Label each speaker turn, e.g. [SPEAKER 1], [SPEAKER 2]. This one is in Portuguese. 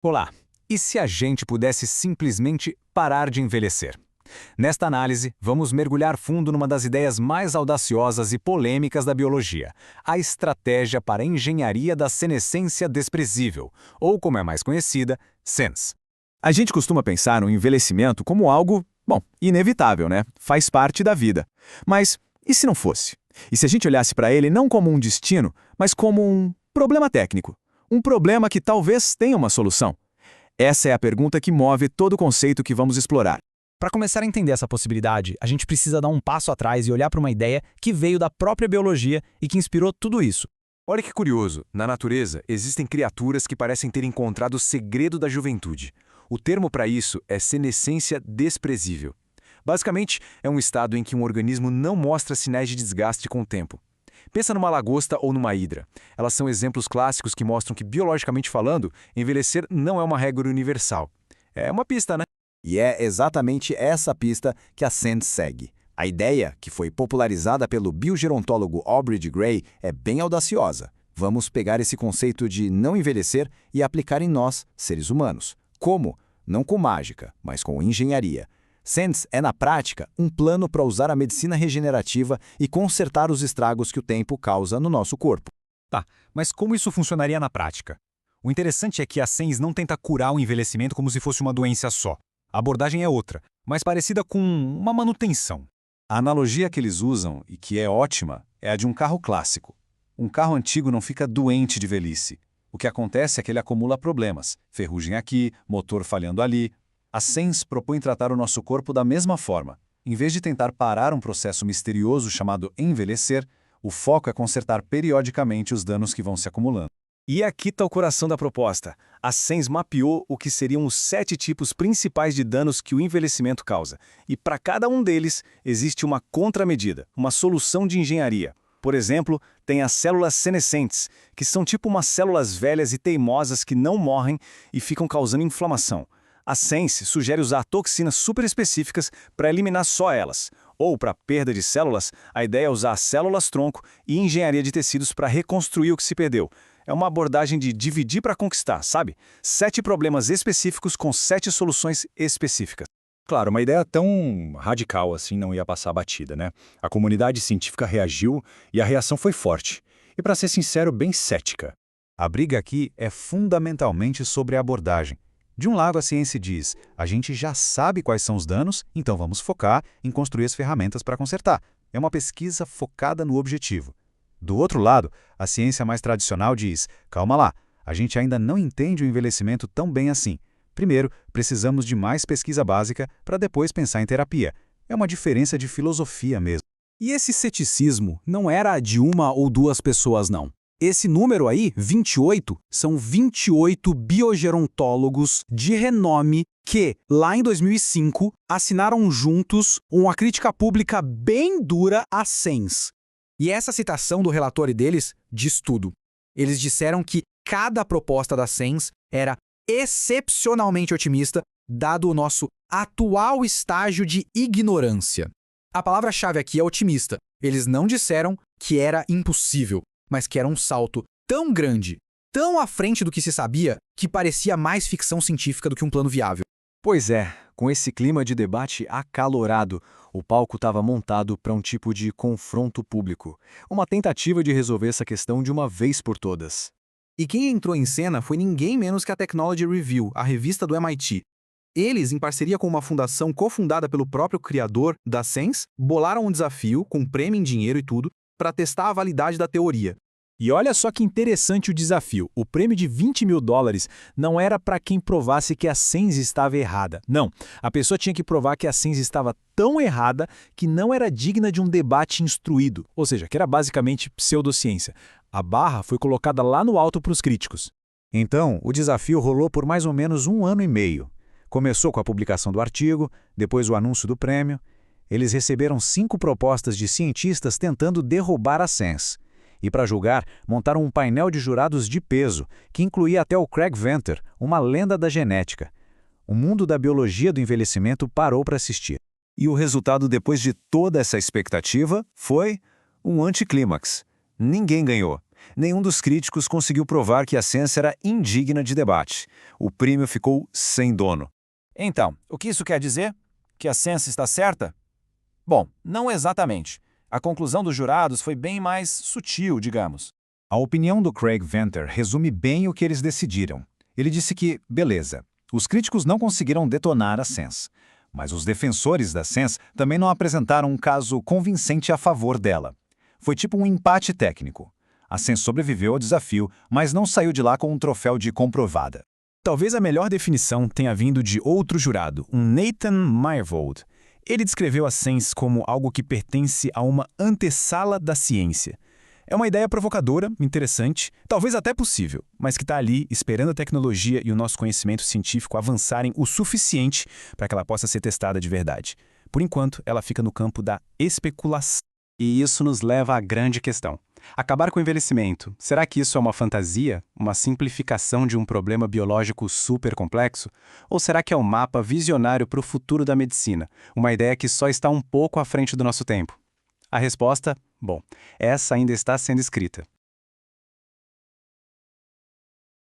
[SPEAKER 1] Olá! E se a gente pudesse simplesmente parar de envelhecer? Nesta análise, vamos mergulhar fundo numa das ideias mais audaciosas e polêmicas da biologia, a estratégia para a engenharia da senescência desprezível, ou como é mais conhecida, SENS.
[SPEAKER 2] A gente costuma pensar no envelhecimento como algo, inevitável, né? Faz parte da vida. Mas e se não fosse? E se a gente olhasse para ele não como um destino, mas como um problema técnico? Um problema que talvez tenha uma solução? Essa é a pergunta que move todo o conceito que vamos explorar.
[SPEAKER 3] Para começar a entender essa possibilidade, a gente precisa dar um passo atrás e olhar para uma ideia que veio da própria biologia e que inspirou tudo isso.
[SPEAKER 4] Olha que curioso, na natureza existem criaturas que parecem ter encontrado o segredo da juventude. O termo para isso é senescência desprezível. Basicamente, é um estado em que um organismo não mostra sinais de desgaste com o tempo. Pensa numa lagosta ou numa hidra. Elas são exemplos clássicos que mostram que, biologicamente falando, envelhecer não é uma regra universal. É uma pista, né?
[SPEAKER 5] E é exatamente essa pista que a SENS segue. A ideia, que foi popularizada pelo biogerontólogo Aubrey de Grey, é bem audaciosa. Vamos pegar esse conceito de não envelhecer e aplicar em nós, seres humanos. Como? Não com mágica, mas com engenharia. SENS é, na prática, um plano para usar a medicina regenerativa e consertar os estragos que o tempo causa no nosso corpo.
[SPEAKER 1] Tá, mas como isso funcionaria na prática? O interessante é que a SENS não tenta curar o envelhecimento como se fosse uma doença só. A abordagem é outra, mais parecida com uma manutenção.
[SPEAKER 6] A analogia que eles usam, e que é ótima, é a de um carro clássico. Um carro antigo não fica doente de velhice. O que acontece é que ele acumula problemas. Ferrugem aqui, motor falhando ali. A SENS propõe tratar o nosso corpo da mesma forma. Em vez de tentar parar um processo misterioso chamado envelhecer, o foco é consertar periodicamente os danos que vão se acumulando.
[SPEAKER 2] E aqui está o coração da proposta. A SENS mapeou o que seriam os 7 tipos principais de danos que o envelhecimento causa. E para cada um deles, existe uma contramedida, uma solução de engenharia. Por exemplo, tem as células senescentes, que são tipo umas células velhas e teimosas que não morrem e ficam causando inflamação. A SENS sugere usar toxinas super específicas para eliminar só elas. Ou, para perda de células, a ideia é usar células-tronco e engenharia de tecidos para reconstruir o que se perdeu. É uma abordagem de dividir para conquistar, sabe? 7 problemas específicos com 7 soluções específicas.
[SPEAKER 7] Claro, uma ideia tão radical assim não ia passar batida, né? A comunidade científica reagiu e a reação foi forte. E, para ser sincero, bem cética.
[SPEAKER 6] A briga aqui é fundamentalmente sobre a abordagem. De um lado, a ciência diz, a gente já sabe quais são os danos, então vamos focar em construir as ferramentas para consertar. É uma pesquisa focada no objetivo. Do outro lado, a ciência mais tradicional diz, calma lá, a gente ainda não entende o envelhecimento tão bem assim. Primeiro, precisamos de mais pesquisa básica para depois pensar em terapia. É uma diferença de filosofia mesmo.
[SPEAKER 3] E esse ceticismo não era de uma ou duas pessoas, não. Esse número aí, 28, são 28 biogerontólogos de renome que, lá em 2005, assinaram juntos uma crítica pública bem dura à SENS. E essa citação do relatório deles diz tudo. Eles disseram que cada proposta da SENS era excepcionalmente otimista, dado o nosso atual estágio de ignorância. A palavra-chave aqui é otimista. Eles não disseram que era impossível, mas que era um salto tão grande, tão à frente do que se sabia, que parecia mais ficção científica do que um plano viável.
[SPEAKER 4] Pois é, com esse clima de debate acalorado, o palco estava montado para um tipo de confronto público, uma tentativa de resolver essa questão de uma vez por todas.
[SPEAKER 3] E quem entrou em cena foi ninguém menos que a Technology Review, a revista do MIT. Eles, em parceria com uma fundação cofundada pelo próprio criador da SENS, bolaram um desafio, com prêmio em dinheiro e tudo, para testar a validade da teoria.
[SPEAKER 1] E olha só que interessante o desafio. O prêmio de $20 mil não era para quem provasse que a SENS estava errada. Não, a pessoa tinha que provar que a SENS estava tão errada que não era digna de um debate instruído, ou seja, que era basicamente pseudociência. A barra foi colocada lá no alto para os críticos.
[SPEAKER 6] Então, o desafio rolou por mais ou menos 1 ano e meio. Começou com a publicação do artigo, depois o anúncio do prêmio. Eles receberam 5 propostas de cientistas tentando derrubar a SENS. E para julgar, montaram um painel de jurados de peso, que incluía até o Craig Venter, uma lenda da genética. O mundo da biologia do envelhecimento parou para assistir. E o resultado depois de toda essa expectativa foi um anticlímax. Ninguém ganhou.
[SPEAKER 2] Nenhum dos críticos conseguiu provar que a ciência era indigna de debate. O prêmio ficou sem dono.
[SPEAKER 3] Então, o que isso quer dizer? Que a ciência está certa? Bom, não exatamente. A conclusão dos jurados foi bem mais sutil, digamos.
[SPEAKER 7] A opinião do Craig Venter resume bem o que eles decidiram. Ele disse que, beleza, os críticos não conseguiram detonar a SENS, mas os defensores da SENS também não apresentaram um caso convincente a favor dela. Foi tipo um empate técnico. A SENS sobreviveu ao desafio, mas não saiu de lá com um troféu de comprovada.
[SPEAKER 1] Talvez a melhor definição tenha vindo de outro jurado, um Nathan Myhrvold. Ele descreveu a SENS como algo que pertence a uma antessala da ciência. É uma ideia provocadora, interessante, talvez até possível, mas que está ali esperando a tecnologia e o nosso conhecimento científico avançarem o suficiente para que ela possa ser testada de verdade. Por enquanto, ela fica no campo da especulação.
[SPEAKER 3] E isso nos leva à grande questão. Acabar com o envelhecimento, será que isso é uma fantasia? Uma simplificação de um problema biológico super complexo? Ou será que é um mapa visionário para o futuro da medicina? Uma ideia que só está um pouco à frente do nosso tempo? A resposta, bom, essa ainda está sendo escrita.